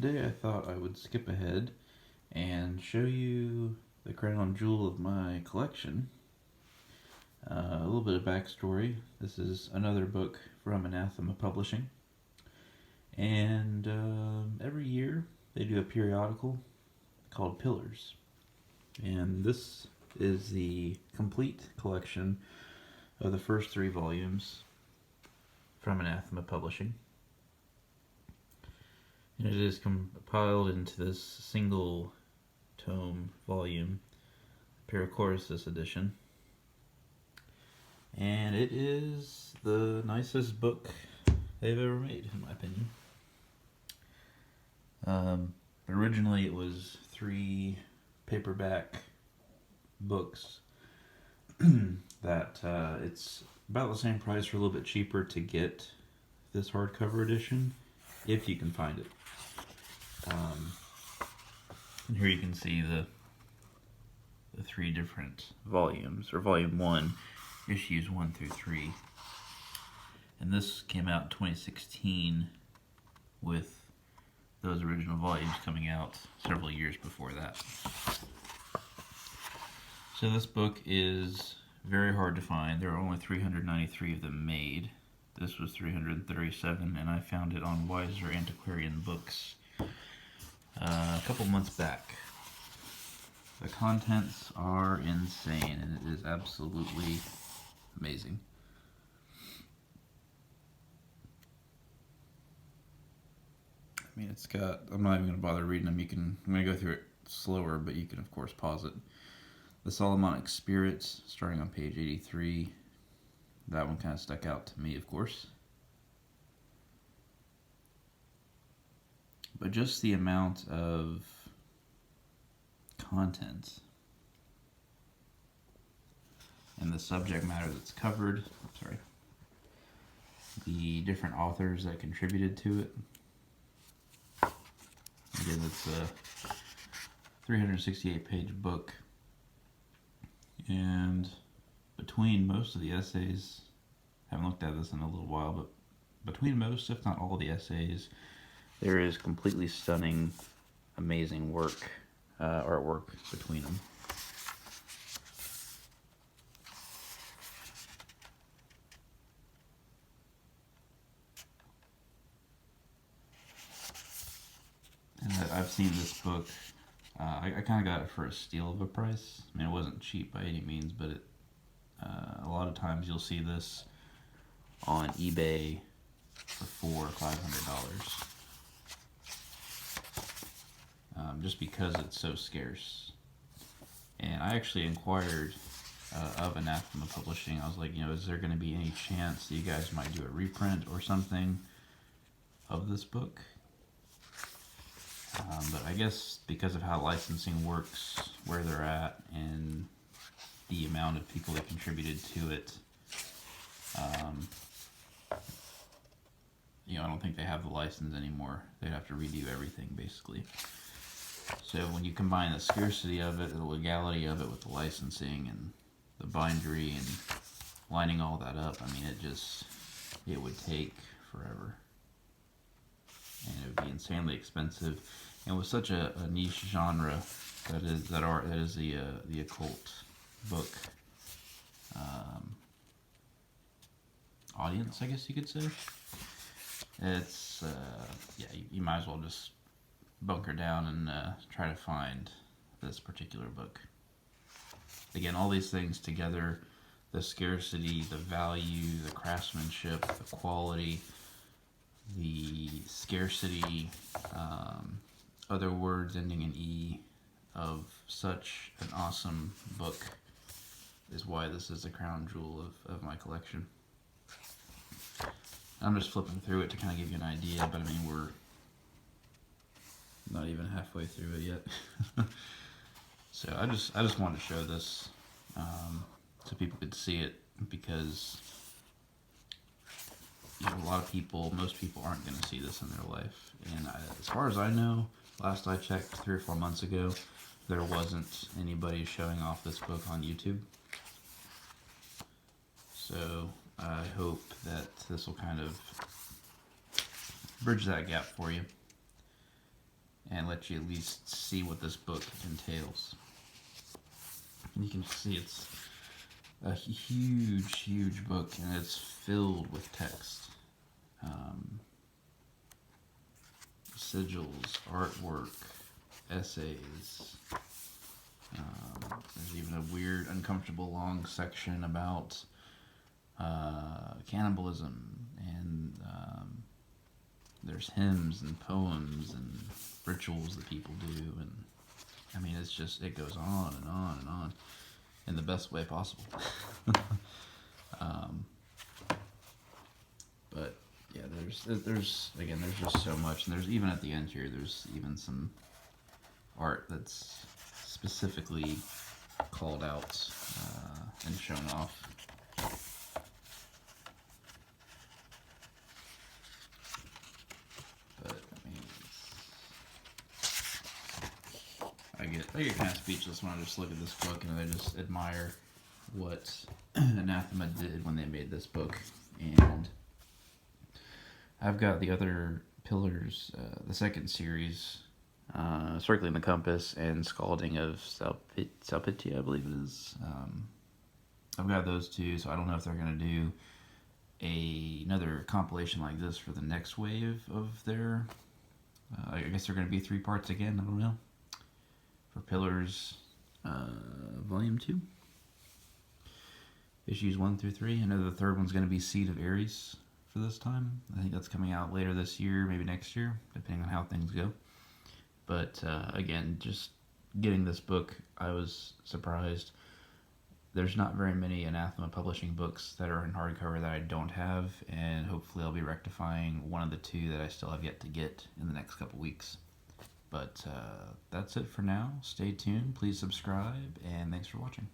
today I thought I would skip ahead and show you the crown jewel of my collection. A little bit of backstory. This is another book from Anathema Publishing. And every year they do a periodical called Pillars. And this is the complete collection of the first 3 volumes from Anathema Publishing. And it is compiled into this single tome volume, Perichoresis edition. And it is the nicest book they've ever made, in my opinion. Originally it was 3 paperback books that it's about the same price or a little bit cheaper to get this hardcover edition, if you can find it. And here you can see the 3 different volumes, or volume 1, issues 1 through 3. And this came out in 2016 with those original volumes coming out several years before that. So this book is very hard to find. There are only 393 of them made. This was 337, and I found it on Wiser Antiquarian Books a couple months back. The contents are insane, and it is absolutely amazing. I mean, it's got, I'm not even going to bother reading them. I'm going to go through it slower, but you can, of course, pause it. The Solomonic Spirits, starting on page 83. That one kind of stuck out to me, of course. But just the amount of content and the subject matter that's covered, the different authors that contributed to it. Again, it's a 368-page book, and between most of the essays, I haven't looked at this in a little while, but between most, if not all, the essays, there is completely stunning, amazing work, artwork between them. And I've seen this book, I kind of got it for a steal of a price. I mean, it wasn't cheap by any means, but a lot of times you'll see this on eBay for $400 or $500. Just because it's so scarce. And I actually inquired of Anathema Publishing. I was like, is there going to be any chance that you guys might do a reprint or something of this book? But I guess because of how licensing works, where they're at, and the amount of people that contributed to it, I don't think they have the license anymore. They'd have to redo everything, basically. So when you combine the scarcity of it, the legality of it with the licensing and the bindery and lining all that up, I mean, it would take forever. And it would be insanely expensive. And with such a niche genre that is the occult book audience, I guess you could say. It's you might as well just bunker down and try to find this particular book. Again, all these things together, the scarcity, the value, the craftsmanship, the quality, the scarcity, other words ending in E, of such an awesome book is why this is the crown jewel of my collection. I'm just flipping through it to kind of give you an idea, but I mean, we're not even halfway through it yet. So I just wanted to show this so people could see it, because most people aren't going to see this in their life. And as far as I know, last I checked 3 or 4 months ago, there wasn't anybody showing off this book on YouTube. So I hope that this will kind of bridge that gap for you. and let you at least see what this book entails. And you can see it's a huge book, and it's filled with text. Sigils, artwork, essays. There's even a weird, uncomfortable long section about cannibalism, and there's hymns and poems and rituals that people do, and I mean, it's just, it goes on and on and on in the best way possible. But yeah, there's just so much, and there's even at the end here, there's even some art that's specifically called out and shown off. But I mean, I get kind of speechless when I just look at this book, and I just admire what Anathema did when they made this book. And I've got the other Pillars, the second series, Circling the Compass and Scalding of Salpitia, I believe it is. I've got those two, so I don't know if they're going to do another compilation like this for the next wave of their... I guess they're going to be 3 parts again, I don't know. For Pillars, Volume 2. Issues 1 through 3. I know the third one's going to be Seed of Ares for this time. I think that's coming out later this year, maybe next year, depending on how things go. But again, just getting this book, I was surprised. There's not very many Anathema publishing books that are in hardcover that I don't have, and hopefully I'll be rectifying one of the 2 that I still have yet to get in the next couple weeks. But that's it for now. Stay tuned, please subscribe, and thanks for watching.